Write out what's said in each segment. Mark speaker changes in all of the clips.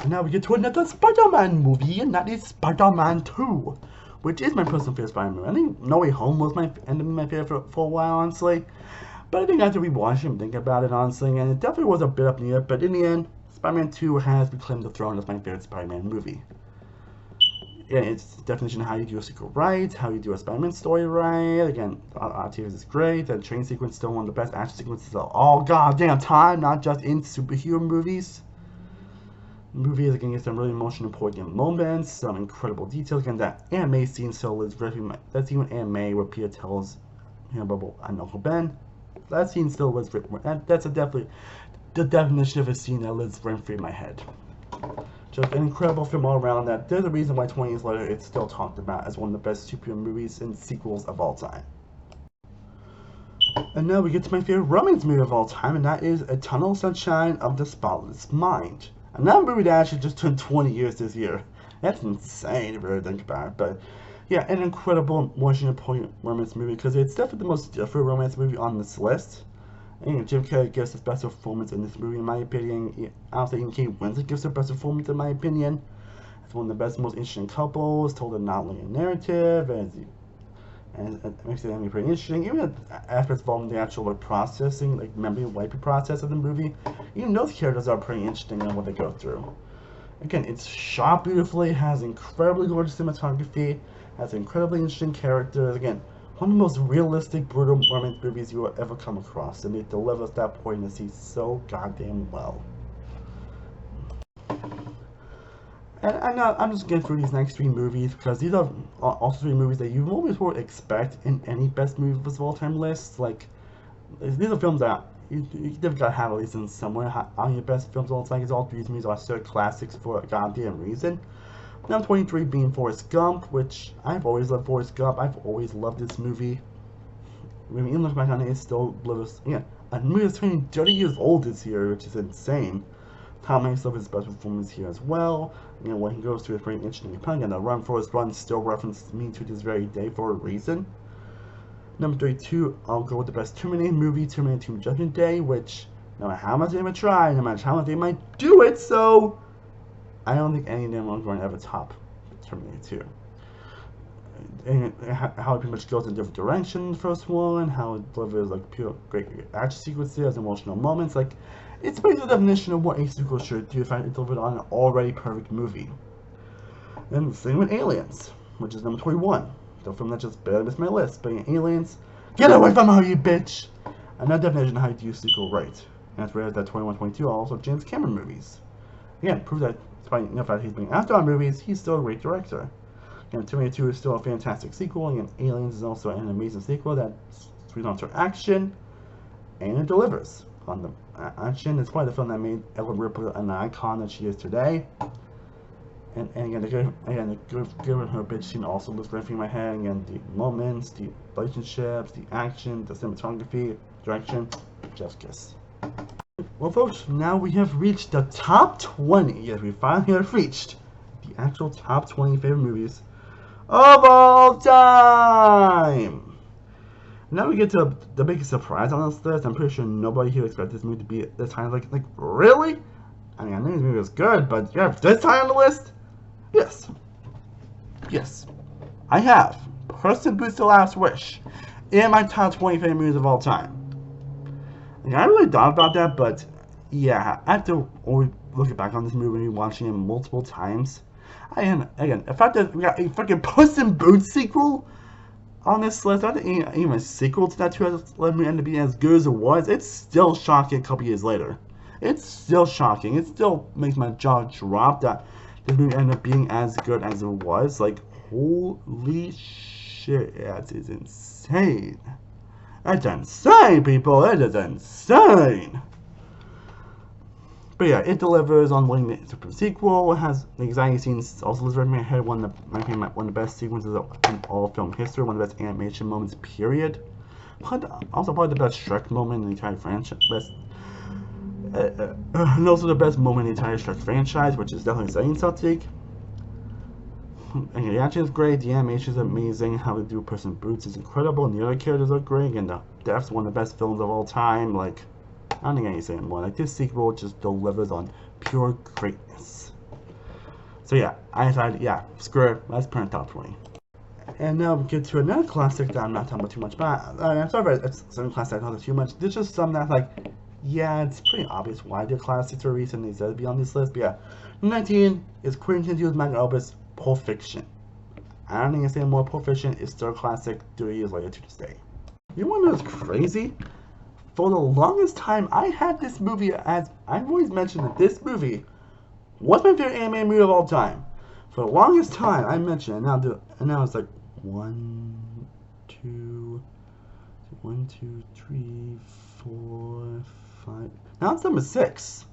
Speaker 1: And now we get to another Spider-Man movie, and that is Spider-Man 2, which is my personal favorite Spider-Man movie. I think No Way Home was my favorite for a while, honestly. But I think after rewatching and thinking about it, honestly, and it definitely was a bit up near, but in the end, Spider-Man 2 has reclaimed the throne as my favorite Spider-Man movie. Yeah, it's definition of how you do a sequel right, how you do a Spider-Man story right. Again, Octavius is great. The train sequence is still one of the best action sequences of all goddamn time, not just in superhero movies. Movies again get some really emotional, important moments, some incredible details. Again, that anime scene still is very much. That's even anime where Peter tells him about Uncle Ben. That scene still lives. That's definitely the definition of a scene that lives rent free in my head. Just an incredible film all around. That there's a reason why 20 years later it's still talked about as one of the best superhero movies and sequels of all time. And now we get to my favorite romance movie of all time, and that is Eternal Sunshine of the Spotless Mind. Another movie that actually just turned 20 years this year. That's insane if you really think about it. But yeah, an incredible, emotional, poignant romance movie because it's definitely the most different romance movie on this list. And Jim Carrey gives his best performance in this movie, in my opinion. I'll say Kate Winslet gives her best performance, in my opinion. It's one of the best, most interesting couples, told a non-linear narrative, and it makes it pretty interesting. Even aspects involving the actual processing, like memory wiping process of the movie, even those characters are pretty interesting in what they go through. Again, it's shot beautifully, has incredibly gorgeous cinematography, has incredibly interesting characters. Again, one of the most realistic, brutal romance movies you will ever come across, and it delivers that poignancy so goddamn well. And I'm just getting through these next three movies because these are also three movies that you always would expect in any best movies of all time lists. Like, these are films that you've got to have at least in somewhere on your best films of all time because all three of these movies are still classics for a goddamn reason. Number 23 being Forrest Gump, which I've always loved Forrest Gump. I've always loved this movie. When you look back on it, it still delivers. Yeah, a movie that's turning 30 years old this year, which is insane. Tom Hanks loves his best performance here as well. You know, when he goes to a very interesting opponent, and the Run Forrest Run still references me to this very day for a reason. Number 32, I'll go with the best Terminator movie, Terminator 2 Judgment Day, which no matter how much they might try, no matter how much they might do it, so I don't think any of them are going to ever top Terminator 2. And how it pretty much goes in different directions, the first one, how it delivers like pure great action sequences, emotional moments, like it's basically the definition of what a sequel should do if I delivered on an already perfect movie. And the same with Aliens, which is number 21. The film that just barely missed my list, but Aliens, get away from her, you bitch! Another definition of how you do a sequel right. And that's rare that 21, 22 are also James Cameron movies. Again, prove that despite the fact he's being after on movies, he's still a great director. And Terminator 2 is still a fantastic sequel, and Aliens is also an amazing sequel that sweet on to action, and it delivers on the action. It's probably the film that made Ellen Ripley an icon that she is today. And again, the given her bitch scene also lives right in my head. Again, the moments, the relationships, the action, the cinematography, direction, just kiss. Well, folks, now we have reached the top 20. Yes, we finally have reached the actual top 20 favorite movies of all time. Now we get to the biggest surprise on this list. I'm pretty sure nobody here expected this movie to be this high. Like really? I mean, I knew this movie was good, but you have this high on the list? Yes. Yes. I have Puss in Boots: The Last Wish in my top 20 favorite movies of all time. Like, I really thought about that, but yeah, after always looking back on this movie and watching it multiple times, again, the fact that we got a fucking Puss in Boots sequel on this list, I think even a sequel to that 2011 movie ended up being as good as it was, it's still shocking a couple years later. It's still shocking. It still makes my jaw drop that this movie ended up being as good as it was. Like, holy shit, that is insane. That's insane, people. That is insane. But yeah, it delivers on winning the super sequel. It has the anxiety scenes also lives right in my head. One of the best sequences in all film history. One of the best animation moments, period. Also probably the best Shrek moment in the entire franchise. And also the best moment in the entire Shrek franchise, which is definitely saying something. And the action is great, the animation is amazing, how they do Puss in Boots is incredible, and the other characters are great, and the Death's one of the best films of all time. Like, I don't think I can say more. Like, this sequel just delivers on pure greatness. So yeah, I decided, yeah, screw it, let's put it in top 20. And now we get to another classic that I'm not talking about too much about. I'm sorry if it's some classic I don't talk too much. There's just some that's like, yeah, it's pretty obvious why they're classics for a reason they deserve to be on this list. But yeah, 19 is Quentin Tarantino's magnum opus, Pulp Fiction. I don't think I say more. Pulp Fiction is still a classic 30 years later to this day. You want to know what's crazy? For the longest time, I had this movie as I've always mentioned that this movie was my favorite anime movie of all time. For the longest time, I mentioned it, and now it's like one, two, 3, 4, 5. Now it's number 6.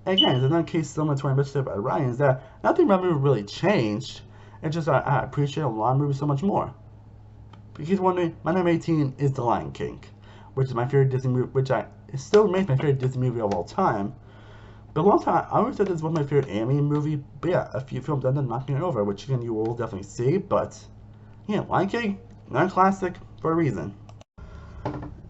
Speaker 1: Again, it's another case similar to my mentioned by Ryan, is that nothing about the movie really changed. It's just I appreciate a lot of movies so much more. Because wondering, my number 18 is The Lion King, which is my favorite Disney movie, which it still remains my favorite Disney movie of all time. But a long time, I always said this was my favorite anime movie. But yeah, a few films ended up knocking it over, which again you will definitely see. But yeah, Lion King, not a classic for a reason.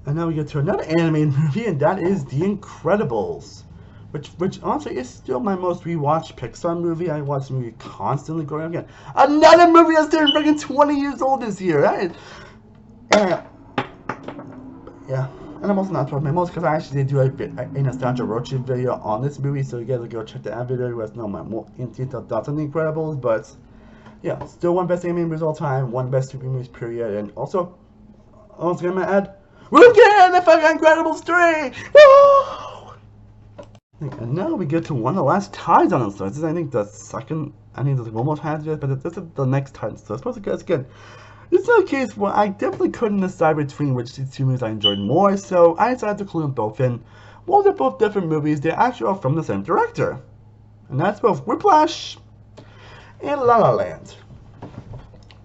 Speaker 1: And now we get to another animated movie, and that is The Incredibles, which honestly is still my most rewatched Pixar movie. I watch the movie constantly growing up again. Another movie that's turning freaking 20 years old this year. And yeah, and I'm also not talking about most because I actually did do a nostalgia road trip video on this movie, so you guys will go check that video. You guys know my more in detail thoughts on The Incredibles, but yeah, still one best animated movies of all time, one best super movies period, and also gonna add, we're getting the fucking Incredibles 3! Woo! And now we get to one of the last ties on this list. This is, I think, the second. I think there's one more tie to this, but this is the next tie. So I suppose it's good. This is a case where I definitely couldn't decide between which two movies I enjoyed more, so I decided to include them both in. Well, they're both different movies. They actually are from the same director, and that's both Whiplash and La La Land.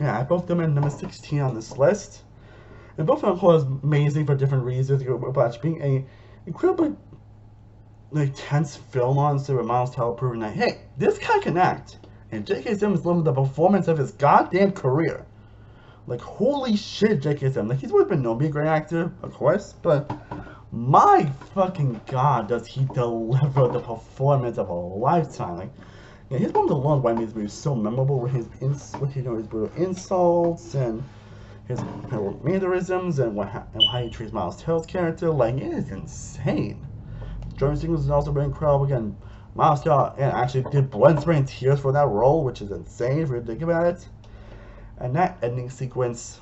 Speaker 1: Yeah, I both them in number 16 on this list, and both of them are amazing for different reasons. Whiplash being a incredibly tense film on with Miles Teller proving that, hey, this guy can act. And J.K. Simmons lived the performance of his goddamn career. Like, holy shit, J.K. Simmons. Like, he's always been known to be a great actor, of course, but my fucking god, does he deliver the performance of a lifetime. Like, yeah, his one of the long why these movies so memorable with his brutal insults and his mannerisms and how he treats Miles Teller's character. Like, it is insane. Jordan Singles is also very incredible. Again, Miles Teller actually did blood, sweat, and tears for that role, which is insane if you think about it. And that ending sequence,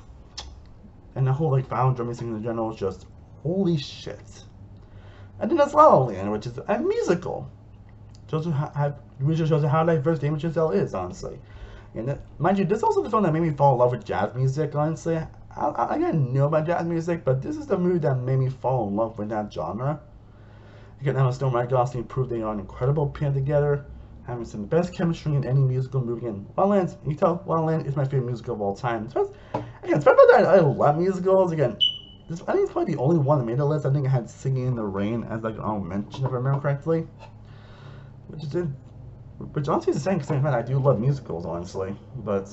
Speaker 1: and the whole final drumming sequence in general is just holy shit. And then there's La La Land, which is a musical. Which shows how diverse Damien Chazelle is, honestly. And mind you, this is also the film that made me fall in love with jazz music, honestly. I didn't know about jazz music, but this is the movie that made me fall in love with that genre. Again, Emma Stone and Ryan Gosling proved they are an incredible pair together, having some of the best chemistry in any musical movie. And La La Land, you can tell, La La Land is my favorite musical of all time. Again, especially that I love musicals. Again, I think it's probably the only one that made the list. I think I had Singing in the Rain as like an honorable mention, if I remember correctly. Which honestly is the same because I do love musicals, honestly. But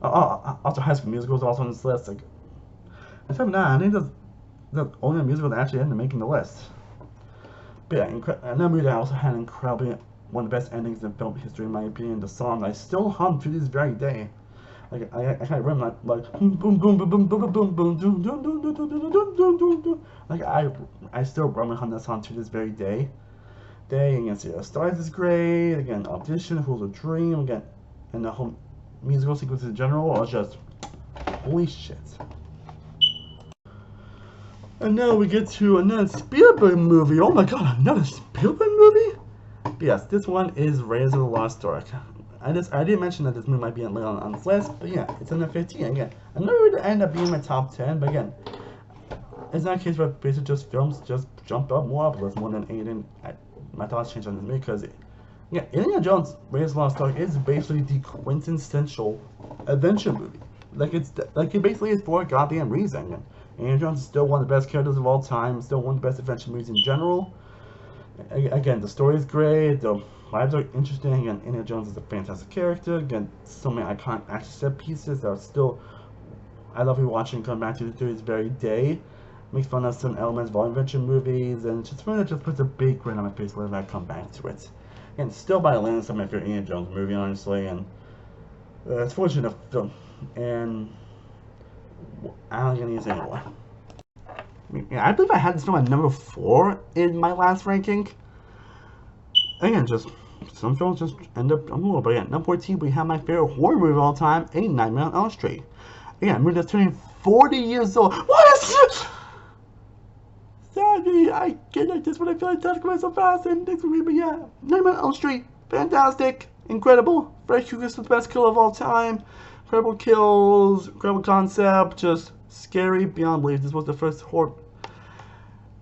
Speaker 1: also High School Musical is also on this list. Like, except for that, I think that's the only musical that actually ended up making the list. But yeah, another movie that also had incredibly one of the best endings in film history, in my opinion. The song I still hum to this very day. Like I kind of remember like boom boom boom boom boom boom boom boom boom boom. Like I still remember hum that song to this very day. Again, See the Stars is great. Again, Audition, Who's a Dream. Again, and the whole musical sequence in general are just holy shit. And now we get to another Spielberg movie. Oh my god, another Spielberg movie? But yes, this one is Raiders of the Lost Ark. I didn't mention that this movie might be on this list, but yeah, it's in the 15. Again, another movie that ended up being in my top 10, but again, it's not a case where basically just films just jump up more up list more than Aiden. My thoughts changed on this movie because, yeah, Indiana Jones Raiders of the Lost Ark is basically the quintessential adventure movie. Like it basically is for a goddamn reason. Indiana Jones is still one of the best characters of all time, still one of the best adventure movies in general. Again, the story is great, the vibes are interesting. Again, Indiana Jones is a fantastic character. Again, so many iconic action set pieces that are still, I love rewatching, come back to this very day. Makes fun of some elements of all adventure movies, and just really just puts a big grin on my face whenever I come back to it. And still by a landslide my favorite Indiana Jones movie, honestly, and it's fortunate enough film. And I don't think I need to say anymore. I believe I had this film at number 4 in my last ranking. Again, just some films just end up on a little bit. Again, number 14, we have my favorite horror movie of all time, A Nightmare on Elm Street. Again, a movie that's turning 40 years old. What is this? Sadly, I get like this when I feel like talking about so fast and things with me, but yeah, Nightmare on Elm Street, fantastic, incredible. Freddy Krueger's the best killer of all time. Incredible kills, incredible concept, just scary beyond belief. This was the first horror.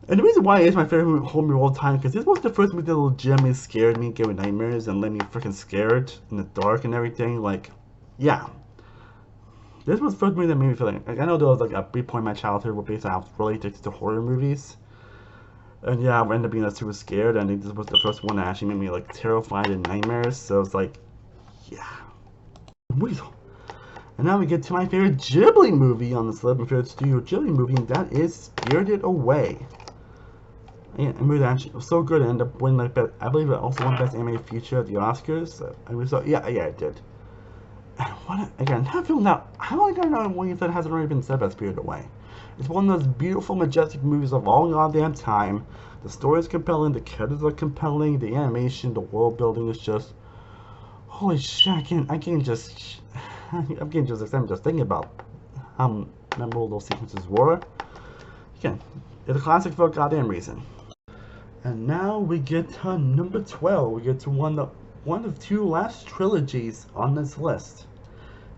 Speaker 1: And the reason why it's my favorite horror movie of all time, because this was the first movie that legitimately scared me, gave me nightmares, and let me freaking scared in the dark and everything. Like, yeah. This was the first movie that made me feel like I know there was like a brief point in my childhood where basically I was really addicted to horror movies. And yeah, I ended up being super scared, and I think this was the first one that actually made me like terrified in nightmares, so it's like, yeah. Weasel. And now we get to my favorite Ghibli movie on this list, my favorite Studio Ghibli movie, and that is Spirited Away. Yeah, a movie that actually was so good, it ended up winning, like, I believe it also won Best Animated Feature at the Oscars. Yeah, it did. And again, that film that, I don't think I know what you said hasn't already been said about Spirited Away. It's one of those beautiful, majestic movies of all goddamn time. The story is compelling, the characters are compelling, the animation, the world building is just, holy shit, I'm getting just excited just thinking about how memorable those sequences were. Again, it's a classic for a goddamn reason. And now we get to number 12. We get to one of two last trilogies on this list.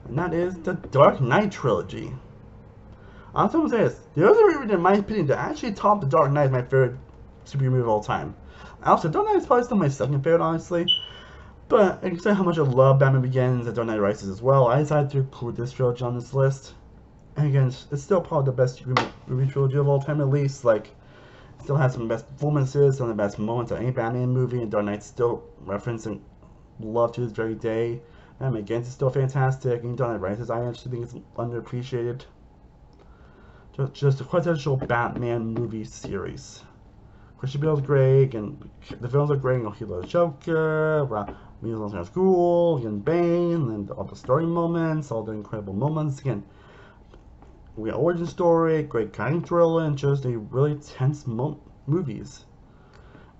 Speaker 1: And that is the Dark Knight trilogy. I'm going to say this. There's a movie in my opinion that actually topped the Dark Knight as my favorite superhero movie of all time. Also, Dark Knight is probably still my second favorite, honestly. But I can say how much I love Batman Begins and Dark Knight Rises as well. I decided to include this trilogy on this list. And again, it's still probably the best movie trilogy of all time, at least. Like, it still has some of the best performances, some of the best moments of any Batman movie, and Dark Knight's still referencing love to this very day. Batman Begins is still fantastic, and Dark Knight Rises I actually think is underappreciated. Just a quintessential Batman movie series. Christian Bale's great, and the films are great. He loves Joker, Meals on School, and Bane, and all the story moments, all the incredible moments. Again, we got origin story, great crime thriller, and just a really tense movies.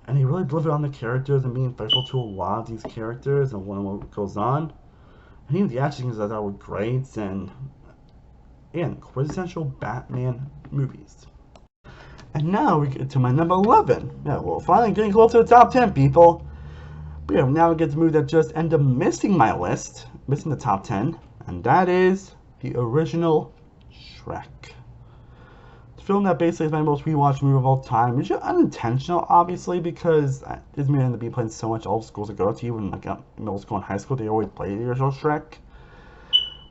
Speaker 1: And he really delivered on the characters and being faithful to a lot of these characters and what goes on. And even the action scenes I thought were great, and quintessential Batman movies. And now we get to my number 11. Yeah, we're finally getting close to the top 10, people. But yeah, now we get to the movie that just ended up missing my list, missing the top 10, and that is the original Shrek. The film that basically is my most rewatched movie of all time, which is unintentional, obviously, because this movie ended up being played in so much all schools I go to, even like middle school and high school, they always play the original Shrek.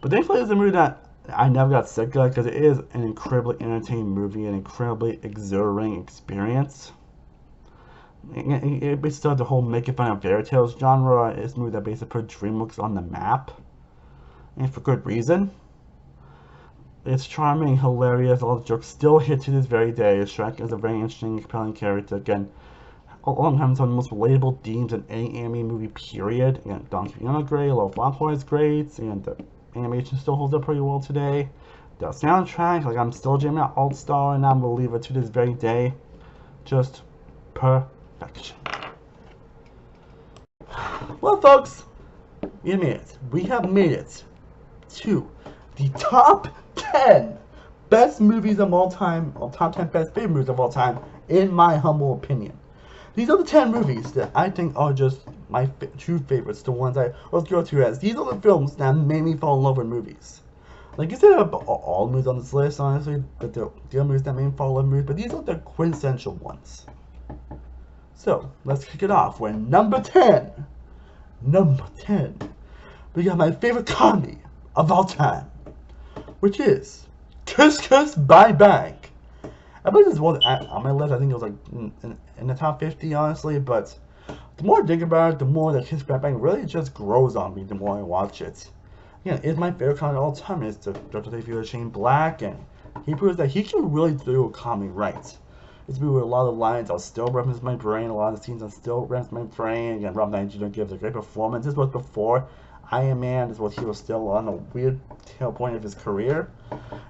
Speaker 1: But thankfully, it's a movie that I never got sick of, because it is an incredibly entertaining movie, an incredibly exhilarating experience. It basically started the whole making fun of fairy tales genre. It's a movie that basically put DreamWorks on the map, and for good reason. It's charming, hilarious, all the jokes still hit to this very day. Shrek is a very interesting, compelling character. Again, oftentimes some of the most relatable themes in any anime movie, period. Again, Donkey Kong is great, Love Flappy is great, and the animation still holds up pretty well today. The soundtrack, like I'm still jamming out All Star, and I'm a believer to this very day. Just perfection. Well, folks, we have made it to the top 10 best movies of all time, or top 10 best favorite movies of all time, in my humble opinion. These are the 10 movies that I think are just my true favorites, the ones I always go to as. These are the films that made me fall in love with movies. Like, you said about all movies on this list, honestly, but the other movies that made me fall in love with movies, but these are the quintessential ones. So, let's kick it off with number 10. Number 10. We got my favorite comedy of all time, which is Kiss Kiss Bye Bye. I believe this is one on my list. I think it was like in the top 50, honestly. But the more I think about it, the more that Kiss Bye Bye really just grows on me the more I watch it. Again, it's my favorite comedy of all time. It's the director Shane Black, and he proves that he can really do a comedy right. It's a movie with a lot of lines I'll still reference my brain, a lot of scenes I'll still reference my brain. Again, Rob Downey Jr. gives a great performance. This was before Iron Man. This was he was still on a weird tail point of his career.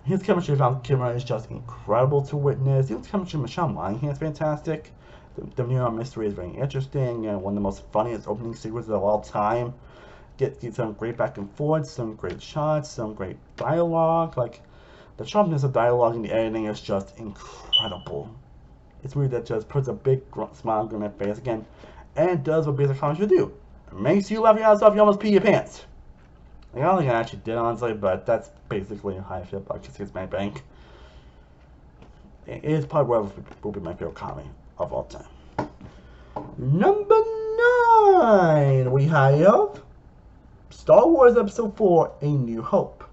Speaker 1: His chemistry with Val Kilmer is just incredible to witness. His chemistry with Michelle Monaghan is fantastic. The New York Mystery is very interesting and one of the most funniest opening sequences of all time. Get some great back and forth, some great shots, some great dialogue. Like, the sharpness of dialogue and the editing is just incredible. It's a movie that just puts a big smile on my face again, and it does what basic comedy should do. It makes you laugh your ass off, you almost pee your pants. Like, I don't think I actually did, honestly, but that's basically how I feel about Kiss Kiss Bang Bang. It is probably what will be my favorite comedy of all time. Number 9, we have Star Wars Episode 4, A New Hope.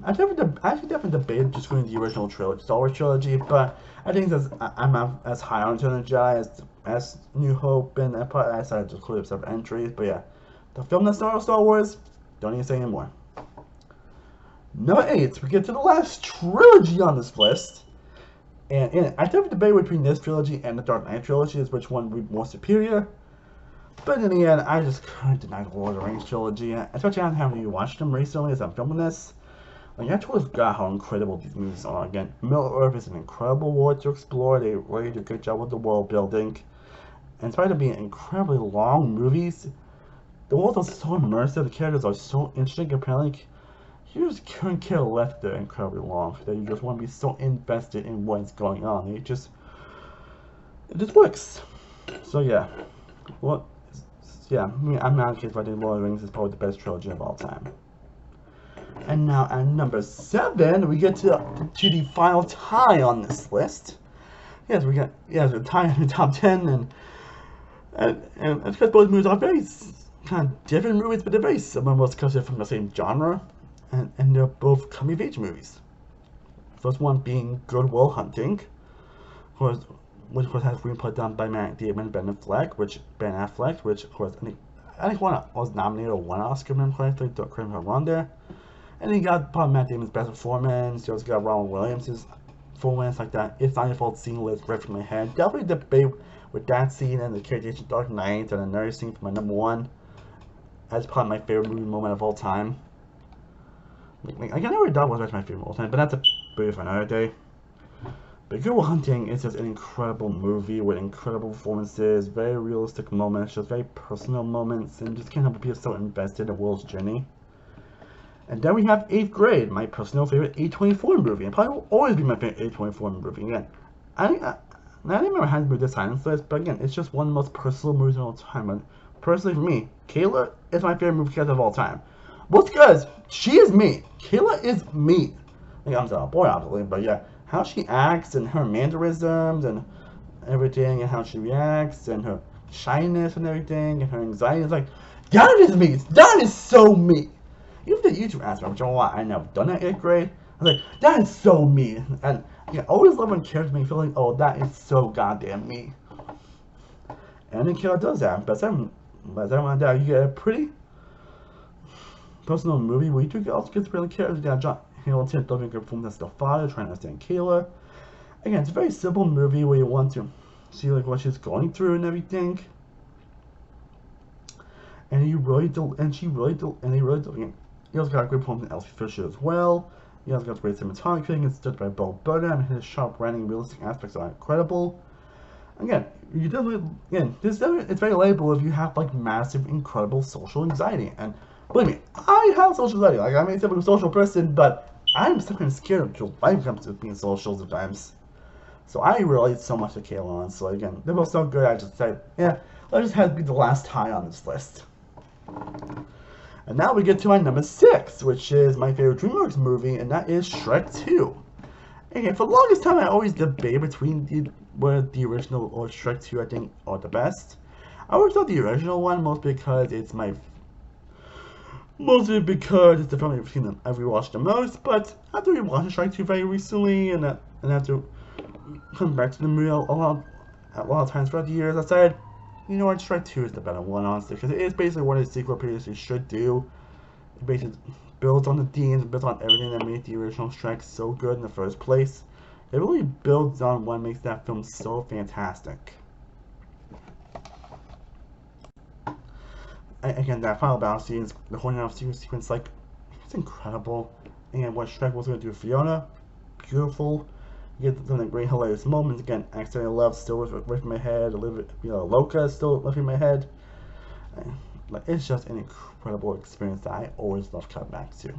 Speaker 1: I actually definitely debated just going to the original trilogy, Star Wars trilogy, but I think I'm not as high on Return of the Jedi as New Hope, and I decided to include separate entries. But yeah, the film that started Star Wars, don't even say anymore. Number 8, we get to the last trilogy on this list. And in it, I definitely debate between this trilogy and the Dark Knight trilogy as which one would be more superior. But in the end, I just couldn't deny the Lord of the Rings trilogy, especially after having watched them recently as I'm filming this. Like, I totally forgot how incredible these movies are. Again, Middle Earth is an incredible world to explore. They really do a good job with the world building. And in spite of being incredibly long movies, the worlds are so immersive, the characters are so interesting, apparently. You just couldn't care less if they're incredibly long. That you just want to be so invested in what's going on. It just works. So yeah. Well, yeah, I mean, I'm not kidding. I think Lord of the Rings is probably the best trilogy of all time. And now at number 7, we get to the final tie on this list. Yes, we got a tie in the top 10, and because both movies are very kind of different movies, but they're very similar, most because they're from the same genre, and they're both coming-of-age movies. First one being Good Will Hunting, which of course has screenplay done by Matt Damon and Ben Affleck, which of course I think was nominated or won an Oscar, remember correctly, don't correct me if I'm wrong there. And then you got probably Matt Damon's best performance. You also got Robin Williams' performance like that. It's Not Your Fault scene was right from my head. Definitely debate with that scene and the character of Dark Knight and another scene for my number 1. That's probably my favorite movie moment of all time. Like, I never thought was my favorite of all time, but that's a movie for another day. But Good Will Hunting is just an incredible movie with incredible performances, very realistic moments, just very personal moments, and just can't help but be so invested in Will's journey. And then we have 8th Grade, my personal favorite A24 movie, and probably will always be my favorite A24 movie. Again, I didn't remember how to move this silence list, but again, it's just one of the most personal movies of all time. And personally, for me, Kayla is my favorite movie character of all time. What's because she is me. Kayla is me. Like, I'm still a boy, obviously, but yeah, how she acts and her mannerisms and everything, and how she reacts and her shyness and everything, and her anxiety is like, that is me. That is so me. Even the YouTube aspect, which I never done at 8th grade. I was like, that is so me. And yeah, I always love when characters make me feel like, oh, that is so goddamn me. And then Kayla does that. But everyone that you get a pretty personal movie where you do also get to really characters. You got John Hamilton delivering good performance as the father, trying to understand Kayla. Again, it's a very simple movie where you want to see like what she's going through and everything. And he really he also got a great performance in Elsie Fisher as well. He also got great cinematography. It's judged by Bill Burton, and his sharp writing, realistic aspects are incredible. Again, it's very relatable if you have like massive, incredible social anxiety. And believe me, I have social anxiety. Like, I'm a typical social person, but I'm sometimes scared of your life when it comes to being social sometimes. So I relate so much to Kayla, and so again, they're both so good. I just said, yeah, let's just have to be the last tie on this list. And now we get to my number 6, which is my favorite DreamWorks movie, and that is Shrek 2. Okay, for the longest time, I always debated between the original or Shrek 2, I think, are the best. I always thought the original one, mostly because it's the film I've rewatched the most. But after rewatching Shrek 2 very recently, and after coming back to the movie a lot of times throughout the years, I said, you know what, Shrek 2 is the better one, honestly, because it is basically what a sequel previously should do. It basically builds on the themes, builds on everything that made the original Shrek so good in the first place. It really builds on what makes that film so fantastic. Again, that final battle scene, the whole out sequence, like, it's incredible. And what Shrek was going to do, Fiona, beautiful. You get some of the great hilarious moments. Again, Accident Love still with my head. Loca still left in my head. Like, it's just an incredible experience that I always love coming back to.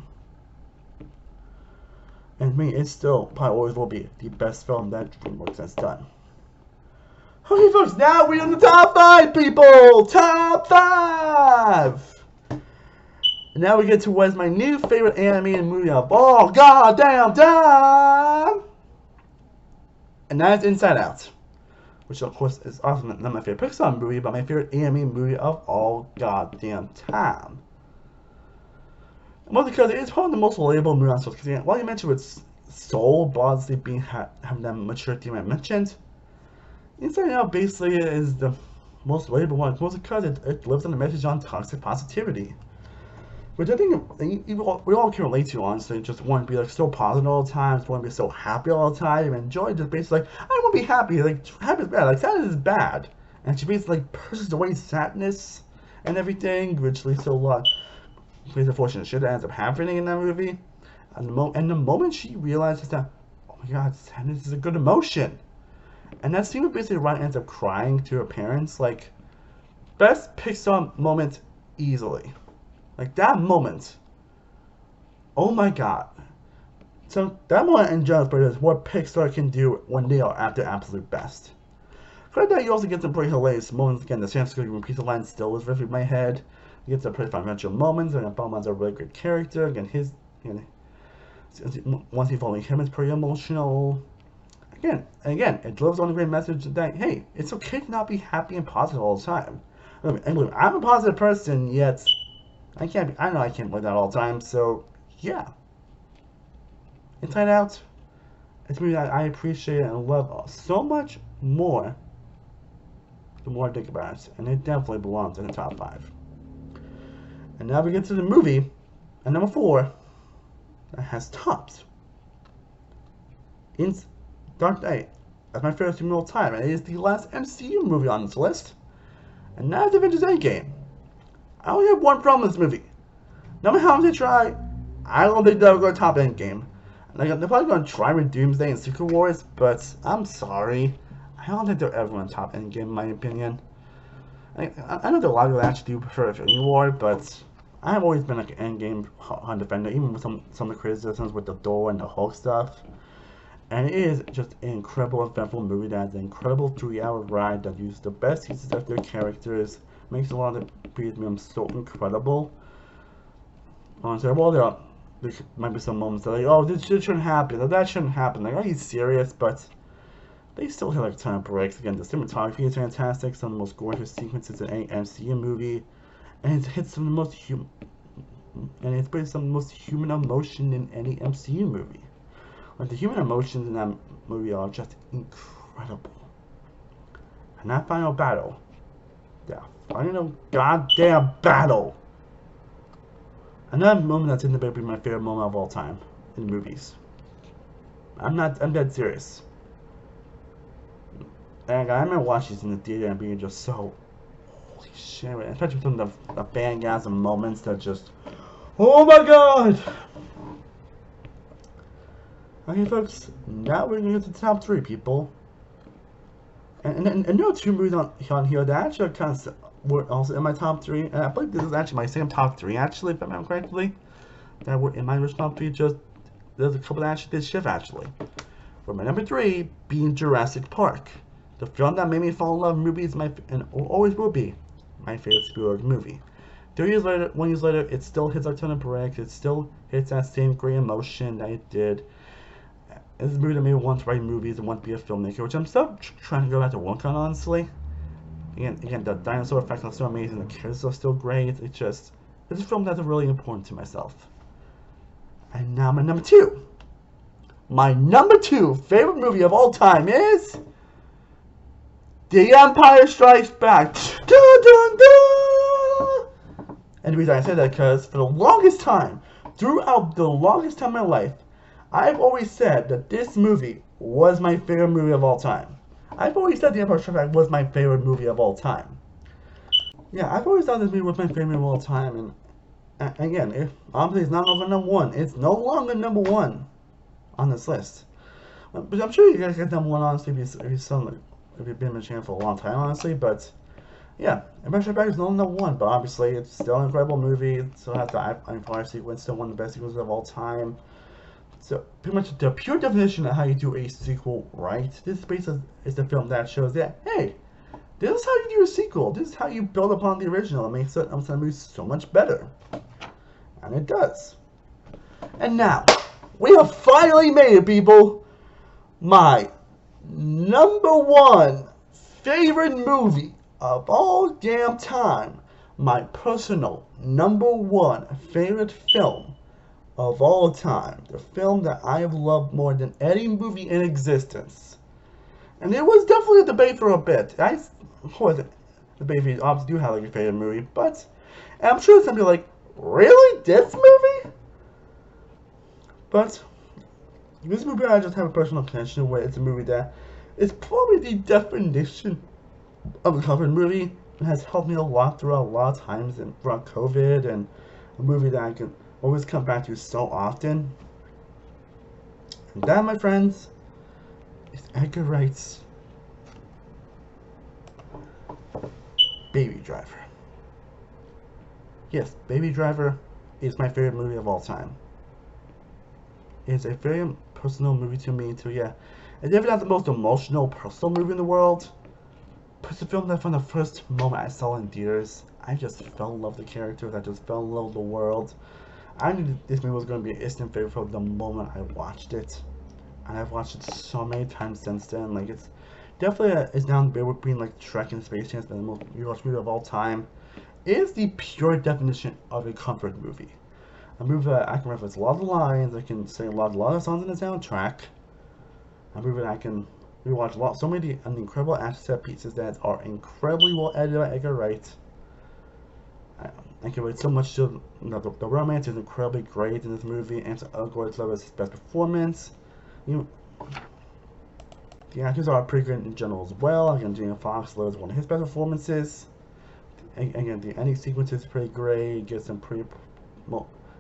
Speaker 1: And to me, it still probably always will be the best film that DreamWorks has done. Okay, folks, now we're in the top 5, people! Top 5! And now we get to what is my new favorite animated movie of all goddamn time! And that is Inside Out. Which, of course, is also not my favorite Pixar movie, but my favorite animated movie of all goddamn time. Mostly because it is probably the most relatable movie on Soul. Because while you mentioned with Soul, obviously having that mature theme I mentioned, Inside Out basically is the most relatable one, mostly because it lives on the message on toxic positivity. Which I think we all can relate to, honestly. Just want to be like so positive all the time, just want to be so happy all the time, and enjoy just basically like, I want to be happy, like happy is bad, like sadness is bad. And she basically like pushes away sadness and everything, which leads to a lot of unfortunate shit that ends up happening in that movie. And the moment she realizes that, oh my god, sadness is a good emotion. And that scene where basically Ryan ends up crying to her parents, like, best Pixar moment easily. Like, that moment. Oh my god. So, that moment in general is what Pixar can do when they are at their absolute best. Credit that you also get some pretty hilarious moments. Again, the San Francisco piece of line still is ripping my head. You get some pretty financial moments, and Bowman's a really great character. Again, once you follow him, it's pretty emotional. Again, it delivers on a great message that, hey, it's okay to not be happy and positive all the time. I'm a positive person, yet I know I can't live that all the time, so, yeah. Inside Out, it's a movie that I appreciate and love so much more the more I think about it, and it definitely belongs in the top 5. And now we get to the movie, at number 4, that has topped in Dark Knight as my favorite movie of all time, and it is the last MCU movie on this list, and that is Avengers Endgame. I only have one problem with this movie. No matter how much they try, I don't think they'll go top Endgame. Like, they're probably going to try with Doomsday and Secret Wars, but I'm sorry. I don't think they're ever going to top Endgame, in my opinion. I know that a lot of people actually do prefer Infinity War, but I've always been like an Endgame defender, even with some of the criticisms with the Thor and the Hulk stuff. And it is just an incredible, eventful movie that has an incredible 3-hour ride that uses the best pieces of their characters, makes a lot of the previous films so incredible. Honestly, well, there might be some moments that are like, oh, this shouldn't happen, or that shouldn't happen. Like, are you serious? But they still hit like a ton of breaks. Again, the cinematography is fantastic, some of the most gorgeous sequences in any MCU movie, and it hits some of the most it's based some of the most human emotion in any MCU movie. Like, the human emotions in that movie are just incredible. And that final battle, final goddamn battle. And that moment that's in the be my favorite moment of all time in movies. I'm dead serious. And I remember watching these in the theater and being just so, holy shit, especially some of the fangasm moments that just, oh my god! Okay, folks, now we're going to get to the top 3, people. And there are 2 movies on here that actually kind of were also in my top 3. And I believe this is actually my second top 3, actually, if I remember correctly. That were in my original top 3, just, there's a couple that actually did shift, actually. For my number 3 being Jurassic Park. The film that made me fall in love with movies and always will be my favorite Spielberg movie. 1 years later, it still hits our ton of breaks. It still hits that same great emotion that it did. It's a movie that made me want to write movies and want to be a filmmaker, which I'm still trying to go back to work on, honestly. Again, the dinosaur effects are so amazing, the characters are still great. It's a film that's really important to myself. And now my number 2. My number 2 favorite movie of all time is The Empire Strikes Back. Dun, dun, dun! And the reason I say that because for the longest time, throughout the longest time in my life, I've always said that this movie was my favorite movie of all time. I've always said The Empire Strikes Back was my favorite movie of all time. Yeah, I've always thought this movie was my favorite of all time, and again, obviously it's not longer number one. It's no longer number one on this list. But I'm sure you guys get number one, honestly, if you've been in the channel for a long time, honestly. But yeah, Empire Strikes Back is no number one, but obviously it's still an incredible movie. It still has the Empire sequence, still one of the best sequences of all time. So pretty much the pure definition of how you do a sequel right. This basically is the film that shows that, hey, this is how you do a sequel. This is how you build upon the original. It makes it movie so much better. And it does. And now, we have finally made it, people. My number one favorite movie of all damn time. My personal number one favorite film of all time. The film that I have loved more than any movie in existence. And it was definitely a debate for a bit. Of course, the debate obviously do have like a favorite movie, but I'm sure some people are like, really? This movie? But this movie I just have a personal connection with. It's a movie that is probably the definition of a comfort movie. It has helped me a lot throughout a lot of times and throughout COVID, and a movie that I can always come back to so often. And that, my friends, is Edgar Wright's Baby Driver. Yes, Baby Driver is my favorite movie of all time. It's a very personal movie to me, too, yeah. It's definitely not the most emotional, personal movie in the world, but it's a film that from the first moment I saw in theaters, I just fell in love with the characters, I just fell in love with the world. I knew this movie was going to be an instant favorite from the moment I watched it. And I've watched it so many times since then. Like, it's definitely it's down there between like Shrek and Space Jam, the most rewatched movie of all time. It is the pure definition of a comfort movie. A movie that I can reference a lot of lines, I can sing a lot of songs in the soundtrack. A movie that I can rewatch so many incredible action set pieces that are incredibly well edited by Edgar Wright. I can relate so much to the romance is incredibly great in this movie. Ansel Elgort's love is his best performance. The actors are pretty good in general as well. Again, Jamie Foxx loves one of his best performances. Again, the ending sequence is pretty great. It gets some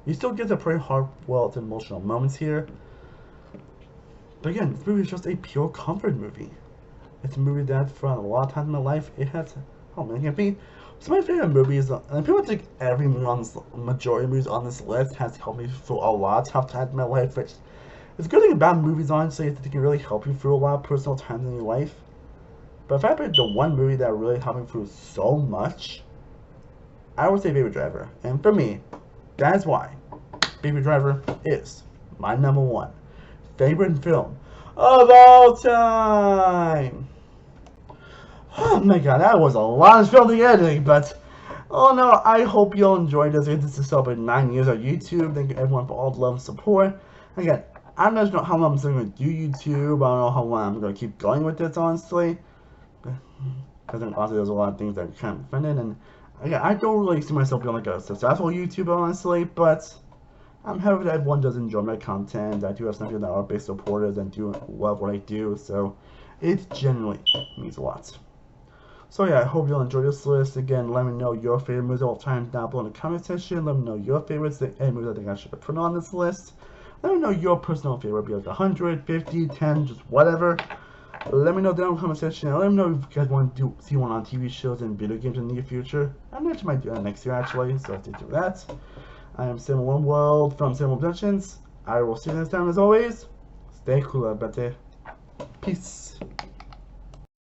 Speaker 1: you still get some pretty heartfelt emotional moments here. But again, this movie is just a pure comfort movie. It's a movie that, for a lot of times in my life, it has. Oh man, it can be. Some of my favorite movies, and pretty much like every movie on this, majority of movies on this list has helped me through a lot of tough times in my life, which is a good thing about movies, honestly, is that they can really help you through a lot of personal times in your life. But if I pick the one movie that really helped me through so much, I would say Baby Driver. And for me, that's why Baby Driver is my number one favorite film of all time. Oh my god, that was a lot of filming editing, but oh no, I hope you all enjoyed this. This is celebrating 9 years of YouTube. Thank you everyone for all the love and support. Again, I don't know how long I'm still going to do YouTube. I don't know how long I'm going to keep going with this, honestly. Because honestly, there's a lot of things that are kind of offended, and again, I don't really see myself being like a successful YouTuber, honestly, but I'm happy that everyone does enjoy my content. I do have some people that are big supporters and do love what I do, so it genuinely means a lot. So yeah, I hope you'll enjoy this list. Again, let me know your favorite movies of all time down below in the comment section. Let me know your favorites, any movies I think I should have put on this list. Let me know your personal favorite, be like 100, 50, 10, just whatever. Let me know down in the comment section. And let me know if you guys want to see one on TV shows and video games in the near future. I actually might do that next year, actually, so stay tuned for that. I am Cinema One World from Cinema Productions. I will see you next time, as always. Stay cool, everybody. Peace.